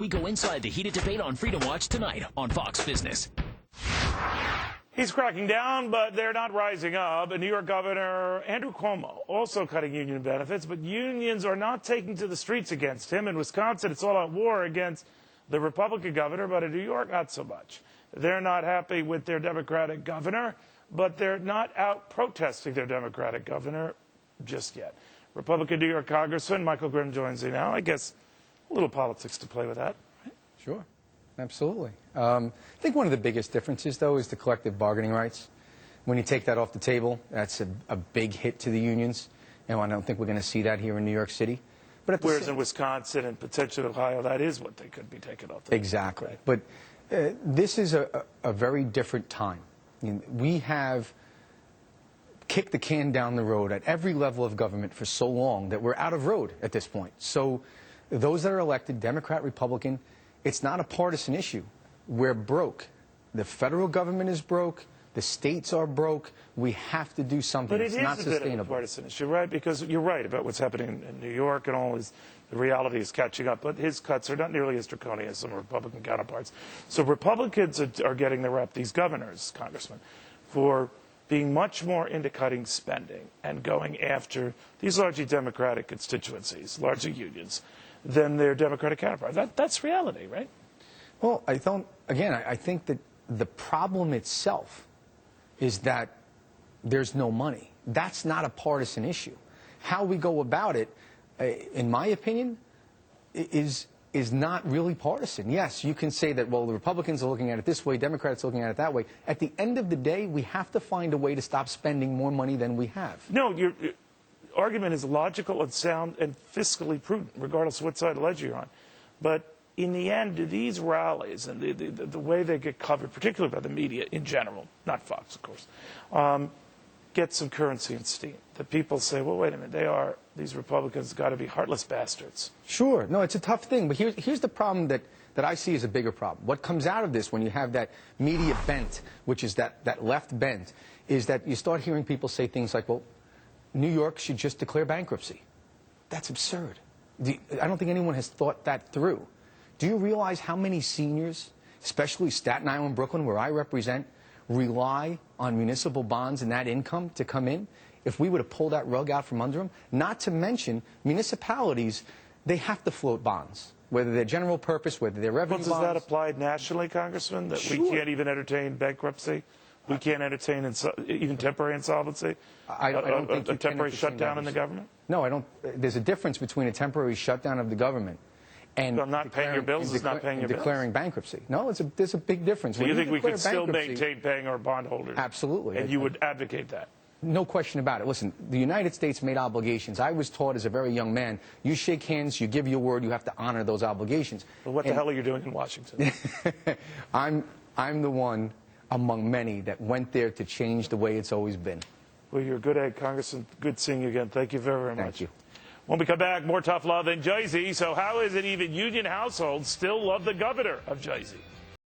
We go inside the heated debate on Freedom Watch tonight on Fox Business. He's cracking down, but they're not rising up. New York Governor Andrew Cuomo also cutting union benefits, but unions are not taking to the streets against him. In Wisconsin, it's all out war against the Republican governor, but in New York, not so much. They're not happy with their Democratic governor, but they're not out protesting their Democratic governor just yet. Republican New York Congressman Michael Grimm joins me now. I guess a little politics to play with that. Right? Sure. Absolutely. I think one of the biggest differences, though, is the collective bargaining rights. When you take that off the table, that's a big hit to the unions, and I don't think we're going to see that here in New York City. But at whereas in Wisconsin and potentially Ohio, that is what they could be taken off the table. Exactly. Right. But this is a very different time. I mean, we have kicked the can down the road at every level of government for so long that we're out of road at this point. So those that are elected, Democrat, Republican, it's not a partisan issue. We're broke. The federal government is broke. The states are broke. We have to do something. But it's not sustainable. Bit of a partisan issue, right? Because you're right about what's happening in New York and all this. The reality is catching up. But his cuts are not nearly as draconian as some Republican counterparts. So Republicans are getting the rep, these governors, congressmen, for being much more into cutting spending and going after these largely Democratic constituencies, largely unions, than their Democratic counterparts. That's reality, right? Well, I think that the problem itself is that there's no money. That's not a partisan issue. How we go about it, in my opinion, is not really partisan. Yes, you can say that, well, the Republicans are looking at it this way, Democrats are looking at it that way. At the end of the day, we have to find a way to stop spending more money than we have. No, your argument is logical and sound and fiscally prudent, regardless of what side of the ledger you're on. But in the end, these rallies and the way they get covered, particularly by the media in general, not Fox, of course, get some currency and steam. The people say, well, wait a minute, these Republicans got to be heartless bastards. Sure. No, it's a tough thing. But here's the problem that I see as a bigger problem. What comes out of this when you have that media bent, which is that left bent, is that you start hearing people say things like, well, New York should just declare bankruptcy. That's absurd. I don't think anyone has thought that through. Do you realize how many seniors, especially Staten Island, Brooklyn, where I represent, rely on municipal bonds and that income to come in? If we were to pull that rug out from under them, not to mention municipalities, they have to float bonds, whether they're general purpose, whether they're revenue bonds. Does that apply nationally, Congressman, that Sure. we can't even entertain bankruptcy? We can't entertain even temporary insolvency? I don't think a temporary shutdown in the government? No, I don't. There's a difference between a temporary shutdown of the government and so not paying your bills is not paying your bills? Declaring bankruptcy. No, there's a big difference. So you think we could still maintain paying our bondholders? Absolutely. And you would advocate that? No question about it. Listen, the United States made obligations. I was taught as a very young man, you shake hands, you give your word, you have to honor those obligations. But what the hell are you doing in Washington? I'm the one among many that went there to change the way it's always been. Well, you're a good egg, Congressman. Good seeing you again. Thank you very, very much. Thank you. When we come back, more tough love in Jersey. So how is it even union households still love the governor of Jersey?